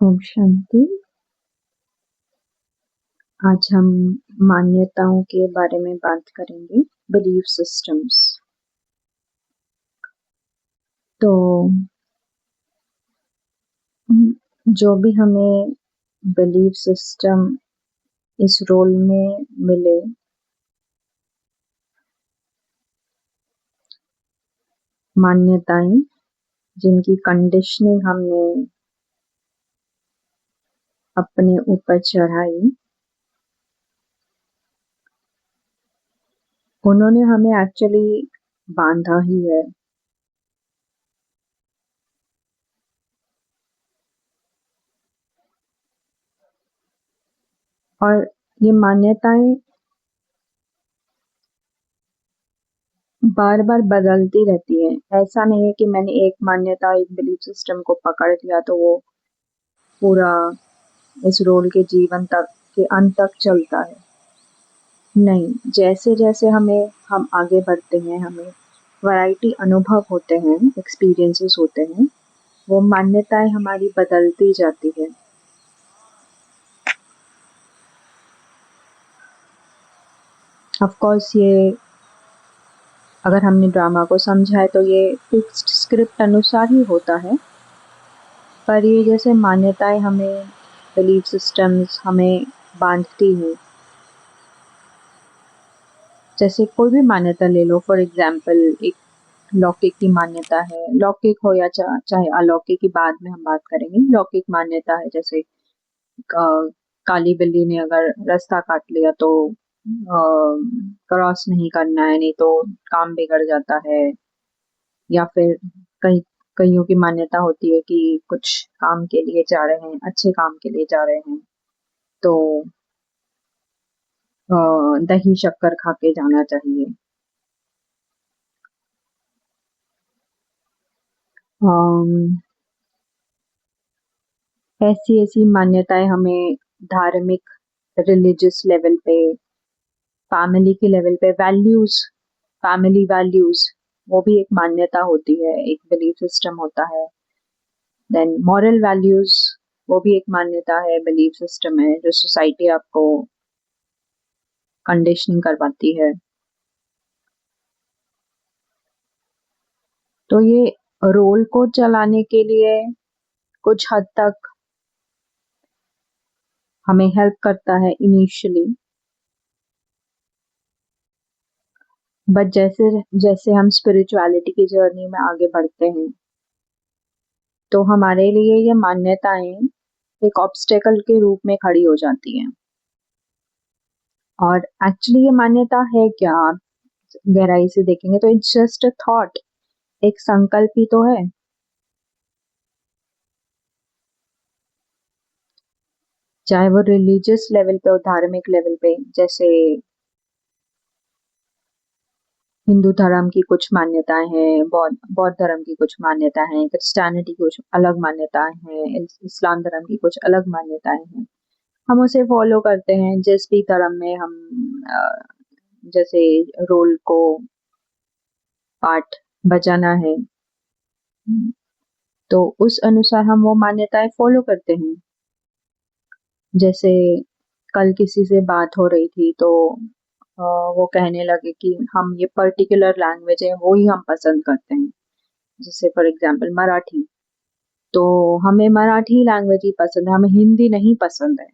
ओम शांति। आज हम मान्यताओं के बारे में बात करेंगे, बिलीफ सिस्टम्स। तो जो भी हमें बिलीफ सिस्टम इस रोल में मिले, मान्यताएं जिनकी कंडीशनिंग हमने अपने ऊपर चढ़ाई, उन्होंने हमें एक्चुअली बांधा ही है। और ये मान्यताएं बार बार बदलती रहती है। ऐसा नहीं है कि मैंने एक मान्यता, एक बिलीफ सिस्टम को पकड़ लिया तो वो पूरा इस रोल के जीवन तक के अंत तक चलता है। नहीं, जैसे जैसे हम आगे बढ़ते हैं, हमें वैरायटी अनुभव होते हैं, एक्सपीरियंसेस होते हैं, वो मान्यताएं हमारी बदलती जाती है। ऑफ कोर्स ये अगर हमने ड्रामा को समझा है तो ये फिक्स्ड स्क्रिप्ट अनुसार ही होता है, पर ये जैसे मान्यताएं हमें, बिलीफ सिस्टम्स हमें बांधती हैं। जैसे कोई भी मान्यता ले लो, फॉर एग्जाम्पल एक लौकिक की मान्यता है, लौकिक हो या चाहे अलौकिक की बाद में हम बात करेंगे। लौकिक मान्यता है जैसे काली बिल्ली ने अगर रास्ता काट लिया तो क्रॉस नहीं करना है, नहीं तो काम बिगड़ जाता है। या फिर कई कईयों की मान्यता होती है कि कुछ काम के लिए जा रहे हैं, अच्छे काम के लिए जा रहे हैं, तो दही शक्कर खा के जाना चाहिए। अम, ऐसी ऐसी मान्यताएं हमें धार्मिक, रिलीजियस लेवल पे, फैमिली के लेवल पे, वैल्यूज, फैमिली वैल्यूज, वो भी एक मान्यता होती है, एक बिलीफ सिस्टम होता है। देन मॉरल वैल्यूज, वो भी एक मान्यता है, बिलीफ सिस्टम है, जो सोसाइटी आपको कंडीशनिंग करवाती है। तो ये रोल को चलाने के लिए कुछ हद तक हमें हेल्प करता है इनिशियली, बट जैसे जैसे हम स्पिरिचुअलिटी की जर्नी में आगे बढ़ते हैं तो हमारे लिए ये मान्यताएं एक ऑब्स्टेकल के रूप में खड़ी हो जाती हैं। और एक्चुअली ये मान्यता है क्या, आप गहराई से देखेंगे तो इट्स जस्ट अ थॉट, एक संकल्प ही तो है। चाहे वो रिलीजियस लेवल पे हो, धार्मिक लेवल पे, जैसे हिंदू धर्म की कुछ मान्यताएं हैं, बौद्ध धर्म की कुछ मान्यताएं हैं, क्रिश्चियनिटी की कुछ अलग मान्यताएं हैं, इस्लाम धर्म की कुछ अलग मान्यताएं हैं। हम उसे फॉलो करते हैं जिस भी धर्म में हम जैसे रोल को पाठ बजाना है, तो उस अनुसार हम वो मान्यताएं फॉलो करते हैं। जैसे कल किसी से बात हो रही थी तो वो कहने लगे कि हम ये पर्टिकुलर लैंग्वेज है वो ही हम पसंद करते हैं, जैसे फॉर एग्जांपल मराठी। तो हमें मराठी लैंग्वेज ही पसंद है, हमें हिंदी नहीं पसंद है।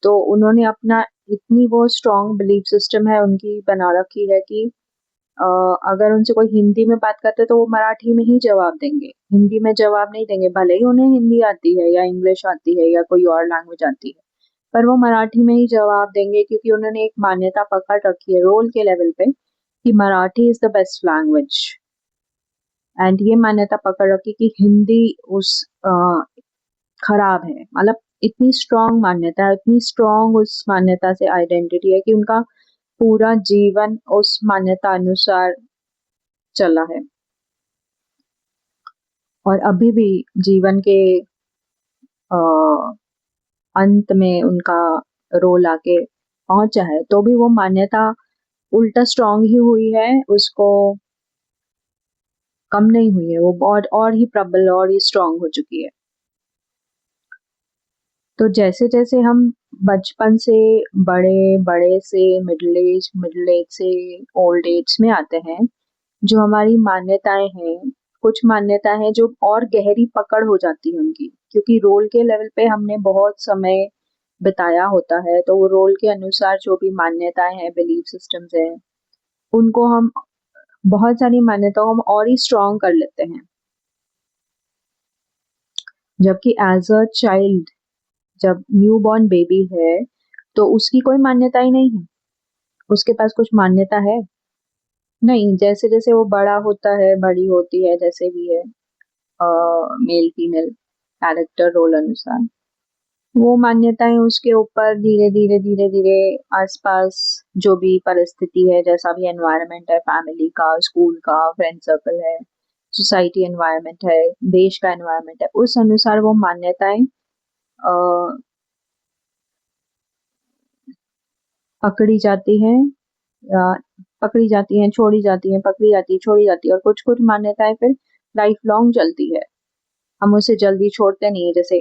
तो उन्होंने अपना इतनी वो स्ट्रॉन्ग बिलीफ सिस्टम है उनकी बना रखी है कि अ, अगर उनसे कोई हिंदी में बात करते तो वो मराठी में ही जवाब देंगे, हिंदी में जवाब नहीं देंगे, भले ही उन्हें हिंदी आती है या इंग्लिश आती है या कोई और लैंग्वेज आती है, पर वो मराठी में ही जवाब देंगे, क्योंकि उन्होंने एक मान्यता पकड़ रखी है रोल के लेवल पे कि Marathi is the best language. And ये मान्यता पकड़ रखी कि हिंदी उस खराब है। मतलब इतनी स्ट्रांग मान्यता है, इतनी स्ट्रांग उस मान्यता से आइडेंटिटी है कि उनका पूरा जीवन उस मान्यता अनुसार चला है। और अभी भी जीवन के अ, अंत में उनका रोल आके पहुंचा है, तो भी वो मान्यता उल्टा स्ट्रांग ही हुई है, उसको कम नहीं हुई है, वो और ही प्रबल और ही स्ट्रांग हो चुकी है। तो जैसे-जैसे हम बचपन से बड़े, बड़े से मिडल एज से ओल्ड एज में आते हैं, जो हमारी मान्यताएँ हैं, कुछ मान्यताएँ हैं जो और गहरी पकड़ हो जाती है उनकी, क्योंकि रोल के लेवल पे हमने बहुत समय बिताया होता है, तो वो रोल के अनुसार जो भी मान्यताएँ हैं, बिलीफ सिस्टम्स हैं, उनको हम बहुत सारी मान्यताओं को हम और ही स्ट्रॉन्ग कर लेते हैं। जबकि एज़ अ चाइल्ड जब न्यूबॉर्न बेबी है, तो उसकी कोई मान्यता ही नहीं है। उसके पास कुछ मान्यता है? नहीं, जैसे-जैसे वो बड़ा होता है, बड़ी होती है, जैसे भी है मेल फीमेल कैरेक्टर रोल अनुसार, वो मान्यताएँ उसके ऊपर धीरे-धीरे, धीरे-धीरे आस-पास जो भी परिस्थिति है, जैसा भी एनवायरनमेंट है, फैमिली का, स्कूल का, फ्रेंड सर्कल है, सोसाइटी एनवायरनमेंट है, देश का एनवायरनमेंट है, उस अनुसार वो मान्यताएँ पकड़ी जाती हैं या पकड़ी जाती हैं, छोड़ी जाती हैं, पकड़ी जाती है, छोड़ी जाती है और कुछ-कुछ मान्यताएँ फिर लाइफ लॉन्ग चलती है। हम उसे जल्दी छोड़ते नहीं है, जैसे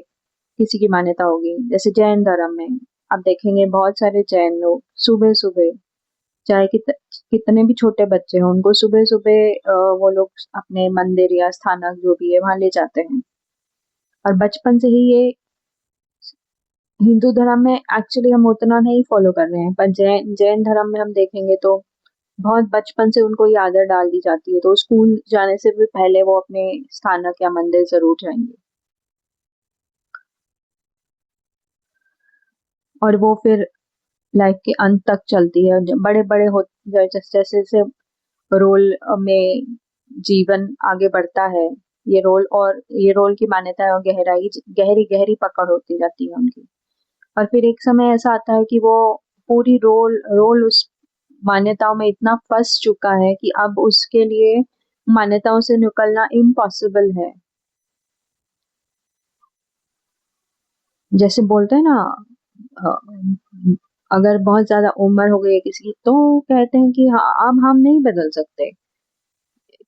किसी की मान्यता होगी, जैसे जैन धर्म में आप देखेंगे बहुत सारे जैन लोग सुबह-सुबह चाहे कितने भी छोटे बच्चे हों, उनको सुबह-सुबह वो लोग अपने मंदिर या स्थानक जो भी है वहाँ ले जाते हैं और बचपन से ही ये हिंदू धर्म में एक्चुअली हम उतना नहीं फॉलो कर रहे हैं, पर जैन जैन धर्म में हम देखेंगे तो बहुत बचपन से उनको ये आदत डाल दी जाती है, तो स्कूल जाने से भी पहले वो अपने स्थानक या मंदिर ज़रूर जाएँगे। और वो फिर लाइफ के अंत तक चलती है। जब बड़े-बड़े हो जैसे-जैसे रोल में जीवन आगे बढ़ता है, ये रोल की मान्यता और गहरी-गहरी पकड़ होती जाती है उनकी। और फिर एक समय ऐसा आता है कि वो पूरी रोल रोल उस मान्यताओं में इतना फँस चुका है कि अब उसके लिए मान्यताओं से निकलना इम्पॉसिबल है। जैसे बोलते हैं ना अ, अगर बहुत ज़्यादा उम्र हो गई है किसी की तो कहते हैं कि हाँ, अब हम नहीं बदल सकते।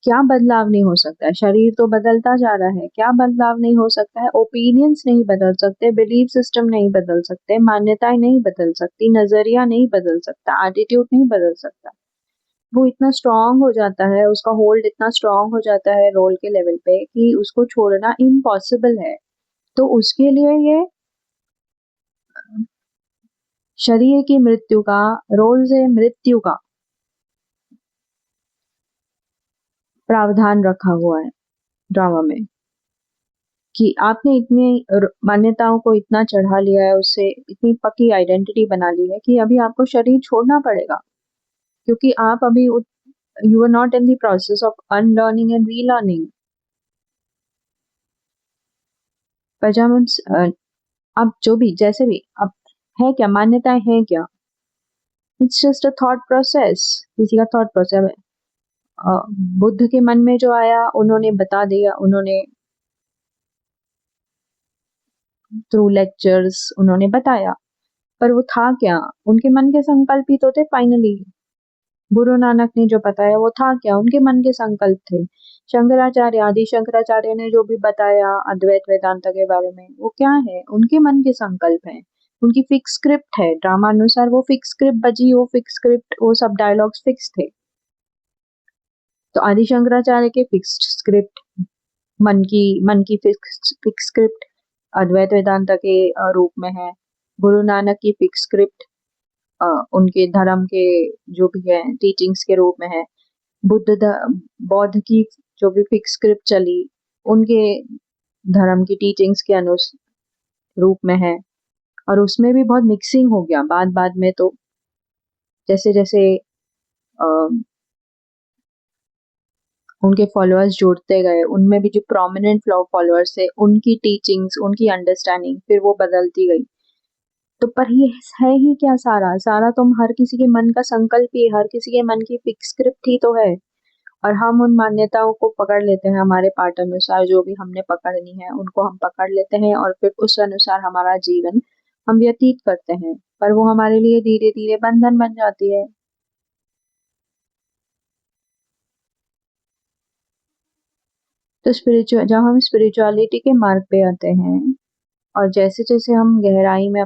क्या बदलाव नहीं हो सकता है? शरीर तो बदलता जा रहा है, क्या बदलाव नहीं हो सकता है? ओपिनियंस नहीं बदल सकते, बिलीफ सिस्टम नहीं बदल सकते, मान्यताएँ नहीं बदल सकती, नज़रिया नहीं बदल सकता, एटीट्यूड नहीं बदल सकता। वो इतना स्ट्रॉन्ग हो जाता है, उसका होल्ड इतना स्ट्रॉन्ग हो जाता है रोल के लेवल पे कि उसको छोड़ना इम्पॉसिबल है। तो उसके लिए ये शरीर की मृत्यु का, रोल से मृत्यु का प्रावधान रखा हुआ है ड्रामा में कि आपने इतनी मान्यताओं को इतना चढ़ा लिया है, उससे इतनी पक्की आइडेंटिटी बना ली है कि अभी आपको शरीर छोड़ना पड़ेगा क्योंकि आप अभी you are not in the process of unlearning and relearning. पर जब अब जो भी जैसे भी अब है क्या मान्यताएं हैं क्या, it's just a thought process, किसी का थॉट प्रोसेस। बुद्ध के मन में जो आया उन्होंने बता दिया, उन्होंने थ्रू लेक्चर्स उन्होंने बताया, पर वो था क्या, उनके मन के संकल्प ही तो थे फाइनली। गुरु नानक ने जो बताया वो था क्या, उनके मन के संकल्प थे। शंकराचार्य आदि शंकराचार्य ने जो भी बताया अद्वैत वेदांत के बारे में वो क्या है, उनके मन के संकल्प हैं। उनकी फिक्स स्क्रिप्ट है, ड्रामा अनुसार वो फिक्स स्क्रिप्ट बजी, वो फिक्स स्क्रिप्ट, वो सब डायलॉग्स फिक्स थे। तो आदि शंकराचार्य के फिक्स्ड स्क्रिप्ट, मन की फिक्स फिक्स स्क्रिप्ट अद्वैत वेदांत के रूप में है। गुरु नानक की फिक्स स्क्रिप्ट उनके धर्म के जो भी है टीचिंग्स के रूप में है। बौद्ध की जो भी फिक्स स्क्रिप्ट चली उनके धर्म की टीचिंग्स के अनुस रूप में है। और उसमें भी बहुत मिक्सिंग हो गया बाद बाद में, तो जैसे जैसे उनके फॉलोअर्स जुड़ते गए, उनमें भी जो प्रोमिनेंट फॉलोअर्स थे उनकी टीचिंग्स, उनकी अंडरस्टैंडिंग फिर वो बदलती गई। तो पर ये है ही क्या, सारा सारा तुम हर किसी के मन का संकल्प ही, हर किसी के मन की फिक्स स्क्रिप्ट ही तो है। और हम उन मान्यताओं को पकड़ लेते हैं, हमारे पाठ अनुसार जो भी हमने पकड़नी है उनको हम पकड़ लेते हैं और फिर उस अनुसार हमारा जीवन हम व्यतीत करते हैं, पर वो हमारे लिए धीरे धीरे बंधन बन जाती है। तो जब हम स्पिरिचुअलिटी के मार्ग पे आते हैं और जैसे जैसे हम गहराई में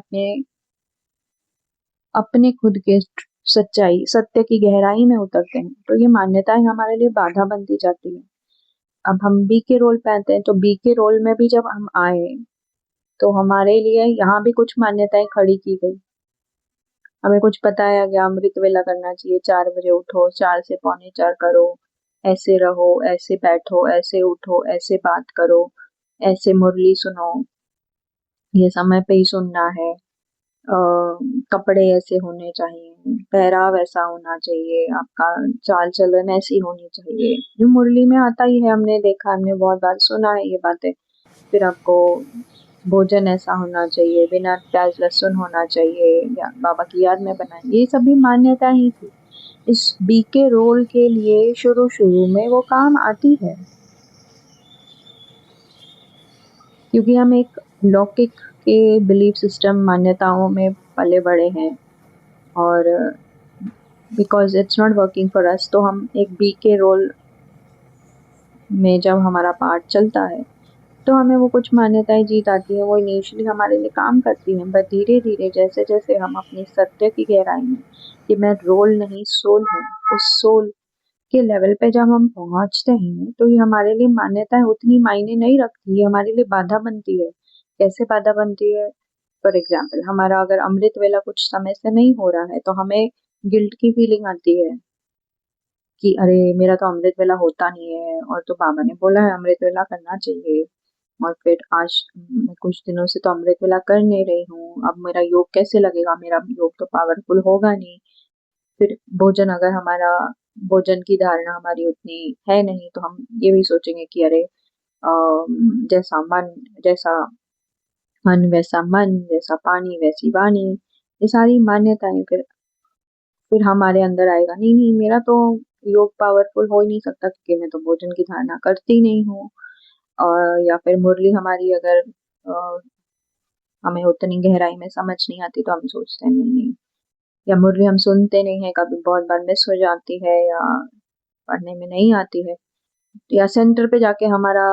अपने खुद के सच्चाई सत्य की गहराई में उतरते हैं, तो ये मान्यताएं हमारे लिए बाधा बनती जाती है। अब हम बी के रोल पे आते हैं, तो बी के रोल में भी जब हम आए, तो हमारे लिए यहाँ भी कुछ मान्यताएं खड़ी की गई। हमें कुछ बताया गया, अमृत वेला करना चाहिए, 4 बजे उठो, 4 से 4:45 करो, ऐसे रहो, ऐसे बैठो, ऐसे उठो, ऐसे बात करो, ऐसे मुरली सुनो, ये समय पे ही सुनना है। कपड़े ऐसे होने चाहिए, पहराव ऐसा होना चाहिए, आपका चाल चलन ऐसी होनी चाहिए, जो मुरली में आता ही है, हमने देखा, हमने बहुत बार सुना है ये बातें। फिर आपको भोजन ऐसा होना चाहिए, बिना प्याज लहसुन होना चाहिए, या बाबा की याद में बनाए, ये सभी मान्यता ही थी। इस बी के रोल के लिए शुरू शुरू में वो काम आती है, क्योंकि हम एक लौकिक के बिलीफ सिस्टम मान्यताओं में पले बड़े हैं, और because it's not working for us, तो हम एक बी के रोल में जब हमारा पार्ट चलता है, तो हमें वो कुछ मान्यताएं जीत आती हैं, वो इनिशियली हमारे लिए काम करती हैं, बट धीरे धीरे जैसे जैसे हम अपनी सत्य की गहराई में, कि मैं रोल नहीं सोल हूँ, उस सोल के लेवल पे जब हम पहुंचते हैं, तो ये हमारे लिए मान्यताएं उतनी मायने नहीं रखती, ये हमारे लिए बाधा बनती है। कैसे बाधा बनती है? फॉर एग्जाम्पल, हमारा अगर अमृत वेला कुछ समय से नहीं हो रहा है, तो हमें गिल्ट की फीलिंग आती है कि अरे मेरा तो अमृत वेला होता नहीं है, और तो बाबा ने बोला है अमृत वेला करना चाहिए, और फिर आज मैं कुछ दिनों से तो अमृत वेला कर नहीं रही हूँ, अब मेरा योग कैसे लगेगा, मेरा योग तो पावरफुल होगा नहीं। फिर भोजन, अगर हमारा भोजन की धारणा हमारी उतनी है नहीं, तो हम ये भी सोचेंगे कि अरे जैसा मन, जैसा मन वैसा मन, जैसा पानी वैसी वाणी, ये सारी मान्यताएं फिर हमारे अंदर आएगा, नहीं नहीं मेरा तो योग पावरफुल हो ही नहीं सकता, क्योंकि मैं तो भोजन की धारणा करती नहीं हूँ। और या फिर मुरली हमारी अगर हमें उतनी गहराई में समझ नहीं आती, तो हम सोचते हैं नहीं नहीं, या मुरली हम सुनते नहीं है, कभी बहुत बार मिस हो जाती है, या पढ़ने में नहीं आती है, या सेंटर पे जाके हमारा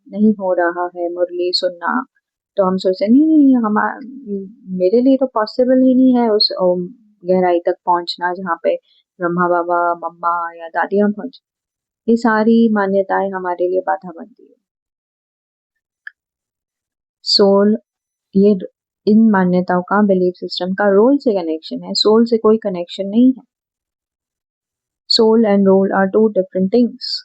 नहीं हो रहा है मुरली सुनना, तो हम सोचते हैं नहीं नहीं मेरे लिए तो पॉसिबल ही नहीं है उस गहराई तक पहुंचना, जहाँ पे ब्रह्मा बाबा, मम्मा या दादियां पहुंच। ये सारी मान्यताएं हमारे लिए बाधा बनती है। सोल, ये इन मान्यताओं का, बिलीफ सिस्टम का रोल से कनेक्शन है, सोल से कोई कनेक्शन नहीं है। Soul and role are two different things.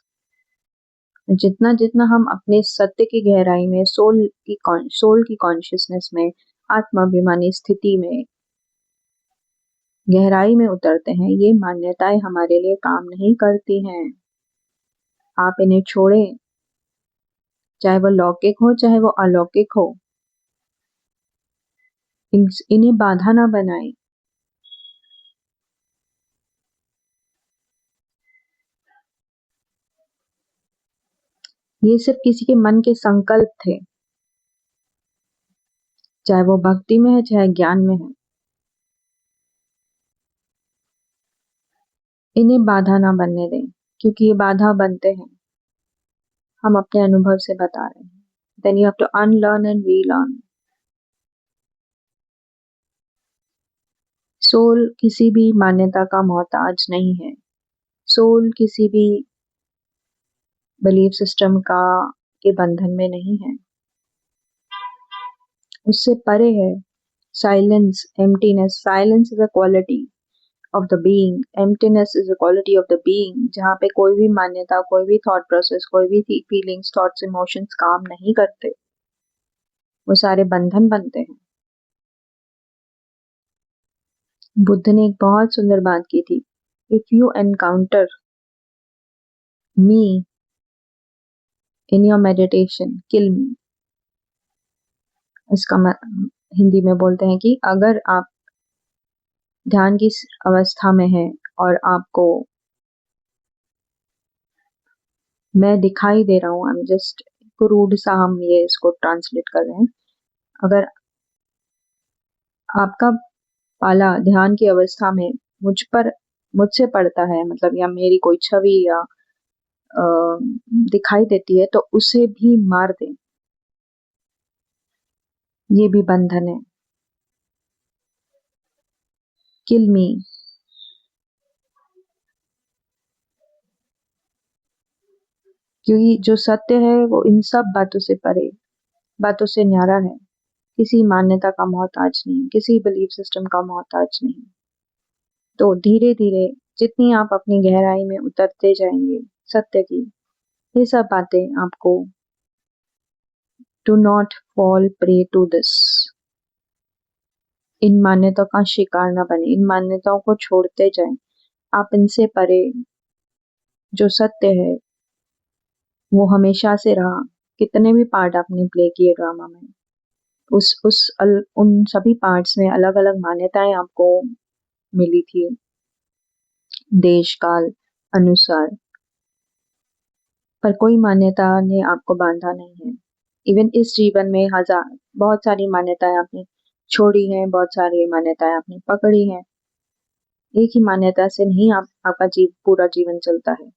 जितना जितना हम अपने सत्य की गहराई में, सोल की कॉन्शियसनेस में, आत्माभिमानी स्थिति में, गहराई में उतरते हैं, ये मान्यताएं हमारे लिए काम नहीं करती हैं। आप इन्हें छोड़ें, चाहे वो लौकिक हो चाहे वो अलौकिक हो, इन्हें बाधा ना बनाएं। ये सिर्फ किसी के मन के संकल्प थे, चाहे वो भक्ति में है चाहे ज्ञान में है। इन्हें बाधा ना बनने दें, क्योंकि ये बाधा बनते हैं, हम अपने अनुभव से बता रहे हैं। Then you have to unlearn and relearn. Soul किसी भी मान्यता का मोहताज नहीं है। सोल किसी भी बिलीफ सिस्टम का के बंधन में नहीं है, उससे परे है। Silence, emptiness, silence is a quality of the being, emptiness is a quality of the being, जहाँ पे कोई भी मान्यता, कोई भी थॉट प्रोसेस, कोई भी फीलिंग्स, थॉट्स, इमोशंस काम नहीं करते, वो सारे बंधन बनते हैं। बुद्ध ने एक बहुत सुंदर बात की थी, if you encounter me in your meditation, kill me. इसका हिंदी में बोलते हैं कि अगर आप ध्यान की अवस्था में हैं और आपको मैं दिखाई दे रहा हूँ, आई एम जस्ट क्रूड सा हम ये इसको ट्रांसलेट कर रहे हैं, अगर आपका पाला ध्यान की अवस्था में मुझसे पड़ता है, मतलब या मेरी कोई छवि या अ, दिखाई देती है, तो उसे भी मार दें। ये भी बंधन है। किल मी, क्योंकि जो सत्य है वो इन सब बातों से परे, बातों से न्यारा है। किसी मान्यता का मोहताज नहीं, किसी बिलीफ सिस्टम का मोहताज नहीं। तो धीरे धीरे जितनी आप अपनी गहराई में उतरते जाएंगे सत्य की, ये सब बातें आपको, do not fall prey to this, इन मान्यताओं का शिकार न बने, इन मान्यताओं को छोड़ते जाएं। आप इनसे परे जो सत्य है वो हमेशा से रहा। कितने भी पार्ट आपने प्ले किए ड्रामा में, उन सभी पार्ट्स में अलग अलग मान्यताएं आपको मिली थी देश काल अनुसार, पर कोई मान्यता ने आपको बांधा नहीं है। इवन इस जीवन में बहुत सारी मान्यताएं आपने छोड़ी हैं, बहुत सारी मान्यताएं आपने पकड़ी हैं। एक ही मान्यता से नहीं आपका पूरा जीवन चलता है।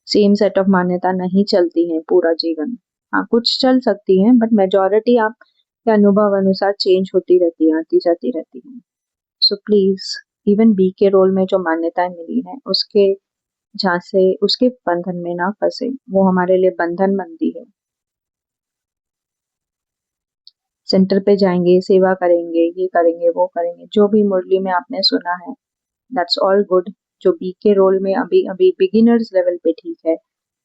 सेम सेट ऑफ मान्यता नहीं चलती है पूरा जीवन। हाँ, कुछ चल सकती हैं, बट मेजोरिटी आपके अनुभव अनुसार चेंज होती रहती है, आती जाती रहती है। सो प्लीज, इवन बी के रोल में जो मान्यताएं मिली हैं उसके झांसे, उसके बंधन में ना फंसे, वो हमारे लिए बंधन बनती है। सेंटर पे जाएंगे, सेवा करेंगे, ये करेंगे, वो करेंगे, जो भी मुरली में आपने सुना है, दैट्स ऑल गुड। जो बी के रोल में अभी अभी बिगिनर्स लेवल पे ठीक है,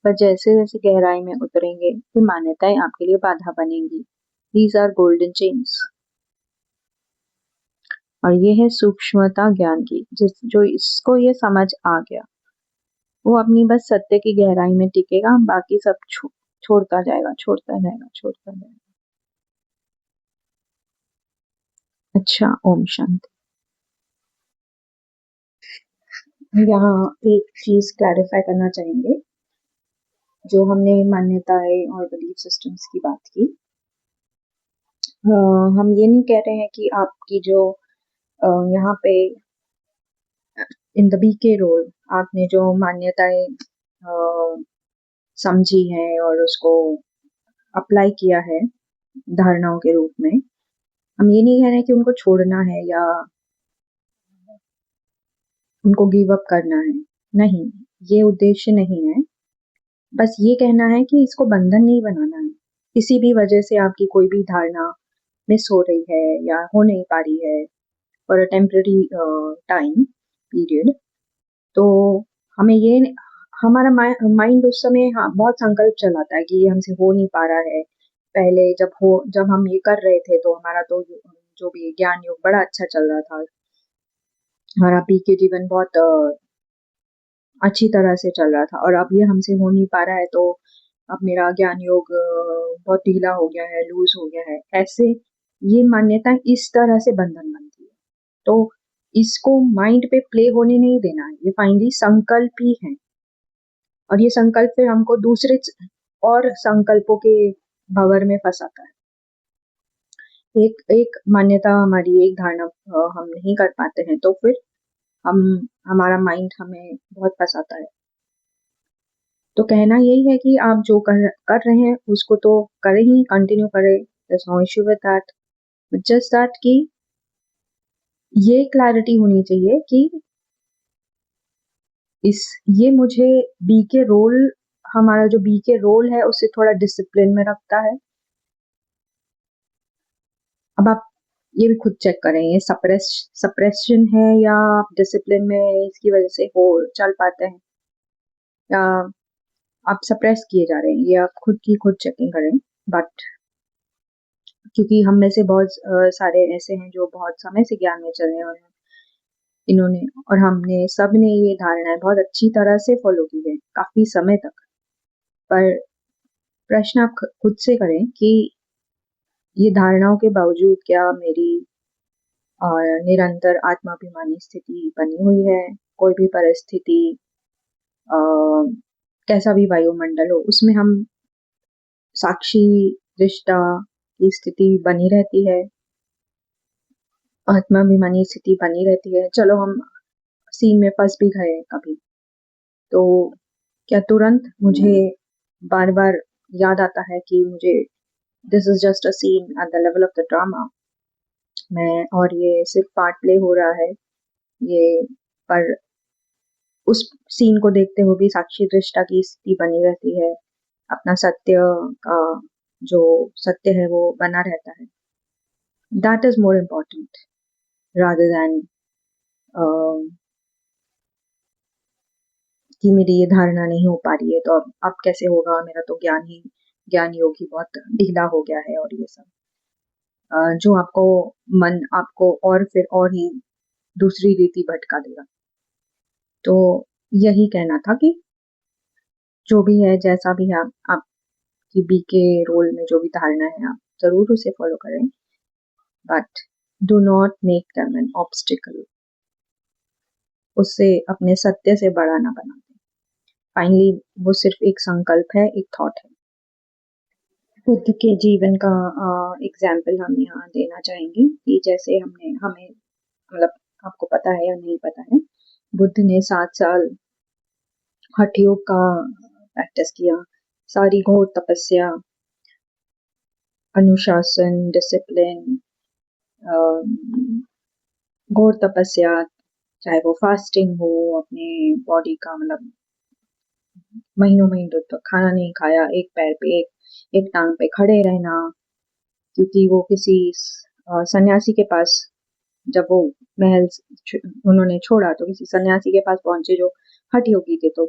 पर जैसे जैसे गहराई में उतरेंगे ये मान्यताएं आपके लिए बाधा बनेंगी। These are golden chains. और ये है सूक्ष्मता ज्ञान की, जो इसको ये समझ आ गया वो अपनी बस सत्य की गहराई में टिकेगा, बाकी सब छोड़ता जाएगा, छोड़ता जाएगा, छोड़ता जाएगा। अच्छा, ओम शांति। यहाँ एक चीज क्लैरिफाई करना चाहेंगे। जो हमने मान्यताएं और बिलीफ सिस्टम्स की बात की, हम ये नहीं कह रहे हैं कि आपकी जो यहाँ पे इन द बी के रोल आपने जो मान्यताएं समझी है और उसको अप्लाई किया है धारणाओं के रूप में, हम ये नहीं कह रहे कि उनको छोड़ना है या उनको गिव अप करना है। नहीं, ये उद्देश्य नहीं है। बस ये कहना है कि इसको बंधन नहीं बनाना है। किसी भी वजह से आपकी कोई भी धारणा मिस हो रही है या हो नहीं पा रही है for a temporary time period, तो हमें ये, हमारा माइंड उस समय, हाँ, बहुत संकल्प चलाता है कि ये हमसे हो नहीं पा रहा है। पहले जब हम ये कर रहे थे तो हमारा तो जो भी ज्ञान योग बड़ा अच्छा चल रहा था, हमारा पी के जीवन बहुत अच्छी तरह से चल रहा था, और अब ये हमसे हो नहीं पा रहा है, तो अब मेरा ज्ञान योग बहुत ढीला हो गया है, लूज हो गया है। ऐसे ये मान्यता इस तरह से बंधन बनती है, तो इसको माइंड पे प्ले होने नहीं देना है। ये फाइनली संकल्प ही है, और ये संकल्प फिर हमको दूसरे और संकल्पों के भंवर में फंसाता है। एक एक मान्यता हमारी, एक धारणा हम नहीं कर पाते हैं तो फिर हम हमारा माइंड हमें बहुत फंसाता है। तो कहना यही है कि आप जो कर रहे हैं उसको तो करें ही, कंटिन्यू करें, there's no issue with that, but just that कि ये क्लैरिटी होनी चाहिए कि ये मुझे बी के रोल, हमारा जो बी के रोल है उसे थोड़ा डिसिप्लिन में रखता है। अब आप ये भी खुद चेक करें, ये सप्रेशन है या डिसिप्लिन में इसकी वजह से हो चल पाते हैं, या आप सप्रेस किए जा रहे हैं, ये आप खुद चेकिंग करें। बट क्योंकि हम में से बहुत सारे ऐसे हैं जो बहुत समय से ज्ञान में चल रहे हैं, इन्होंने और हमने सब ने ये धारणाएं बहुत अच्छी तरह से फॉलो की है काफी समय तक। पर प्रश्न आप खुद से करें कि ये धारणाओं के बावजूद क्या मेरी और निरंतर आत्माभिमानी स्थिति बनी हुई है। कोई भी परिस्थिति, कैसा भी वायुमंडल हो, उसमें हम साक्षी दृष्टा की स्थिति बनी रहती है, आत्माभिमानी स्थिति बनी रहती है। चलो हम सीन में फंस भी गए कभी, तो क्या तुरंत मुझे बार बार याद आता है कि मुझे this is just a scene at the level of the drama. मैं और ये सिर्फ पार्ट प्ले हो रहा है ये, पर उस सीन को देखते हुए भी साक्षी दृष्टा की स्थिति बनी रहती है, अपना सत्य का जो सत्य है वो बना रहता है। That is more important rather than कि मेरी ये धारणा नहीं हो पा रही है तो अब कैसे होगा, मेरा तो ज्ञान योग ही बहुत ढीला हो गया है, और ये सब जो आपको मन आपको और फिर और ही दूसरी रीति भटका देगा। तो यही कहना था कि जो भी है, जैसा भी है, आपकी बी के रोल में जो भी धारणा है आप जरूर उसे फॉलो करें, but do not make them an obstacle. उससे अपने सत्य से बड़ा ना बना दें। फाइनली वो सिर्फ एक संकल्प है, एक थॉट है। बुद्ध के जीवन का एग्जाम्पल हम यहाँ देना चाहेंगे कि जैसे हमें मतलब आपको पता है या नहीं पता है, बुद्ध ने 7 साल हठ योग का प्रैक्टिस किया, सारी घोर तपस्या, अनुशासन, डिसिप्लिन, घोर तपस्या, चाहे वो फास्टिंग हो, अपने बॉडी का मतलब महीनों महीनों तक खाना नहीं खाया, एक पैर पे एक टांग पे खड़े रहना, क्योंकि वो किसी सन्यासी के पास जब वो महल उन्होंने छोड़ा तो किसी सन्यासी के पास पहुंचे जो हठ योगी थे। तो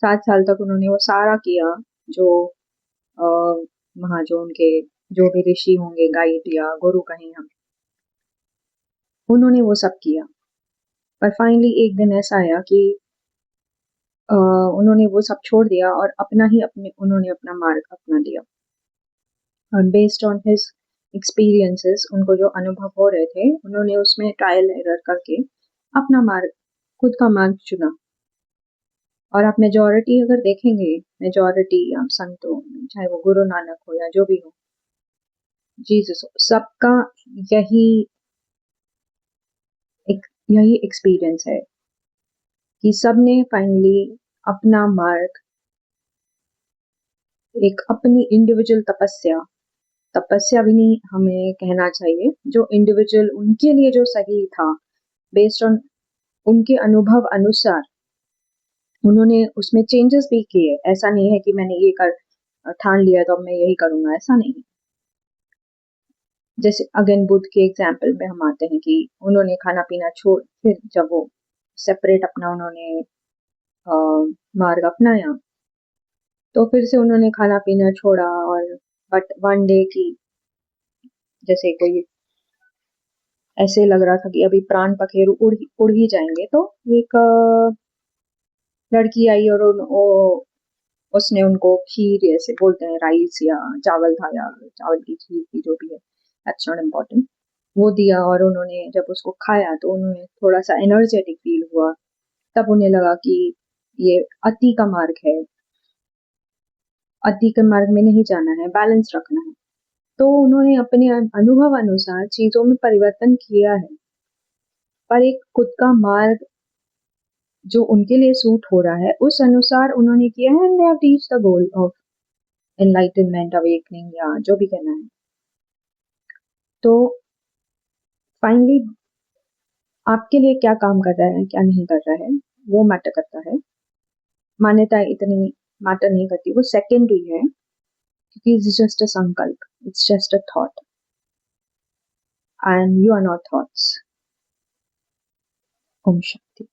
7 साल तक उन्होंने वो सारा किया जो वहाँ जो उनके जो भी ऋषि होंगे, गाइड या गुरु कहें हम, उन्होंने वो सब किया। पर फाइनली एक दिन ऐसा आया कि उन्होंने वो सब छोड़ दिया और उन्होंने अपना मार्ग अपना लिया। और बेस्ड ऑन हिज एक्सपीरियंसेस, उनको जो अनुभव हो रहे थे, उन्होंने उसमें ट्रायल एरर करके अपना मार्ग, खुद का मार्ग चुना। और आप मेजॉरिटी अगर देखेंगे, मेजॉरिटी आप संतों, चाहे वो गुरु नानक हो या जो भी हो, जीसस हो, सबका यही यही एक्सपीरियंस है कि सबने फाइनली अपना मार्ग, एक अपनी इंडिविजुअल तपस्या भी नहीं हमें कहना चाहिए, जो इंडिविजुअल उनके लिए जो सही था, बेस्ड ऑन उनके अनुभव अनुसार उन्होंने उसमें चेंजेस भी किए। ऐसा नहीं है कि मैंने ये ठान लिया तो अब मैं यही करूंगा, ऐसा नहीं। जैसे अगेन बुद्ध के एग्जाम्पल में हम आते हैं कि उन्होंने खाना पीना छोड़, फिर जब वो सेपरेट अपना उन्होंने मार्ग अपनाया तो फिर से उन्होंने खाना पीना छोड़ा। और बट वन डे की जैसे कोई ऐसे लग रहा था कि अभी प्राण पखेरु उड़ ही जाएंगे, तो एक लड़की आई और उसने उनको खीर, ऐसे बोलते हैं राइस या चावल था, या चावल की खीर की, जो भी है, दैट्स नॉट इम्पोर्टेंट, वो दिया। और उन्होंने जब उसको खाया तो उन्होंने थोड़ा सा एनर्जेटिक फील हुआ। तब उन्हें लगा कि ये अति का मार्ग है, अति के मार्ग में नहीं जाना है, बैलेंस रखना है। तो उन्होंने अपने अनुभव अनुसार चीजों में परिवर्तन किया है, पर एक खुद का मार्ग जो उनके लिए सूट हो रहा है उस अनुसार उन्होंने किया है, and they have reached the goal of enlightenment, awakening, या जो भी कहना है। तो फाइनली आपके लिए क्या काम कर रहा है, क्या नहीं कर रहा है, वो मैटर करता है। मान्यता इतनी मैटर नहीं करती, वो सेकेंडरी है, क्योंकि it's just a sankalp, it's just a thought, and you are not thoughts. ओम शांति।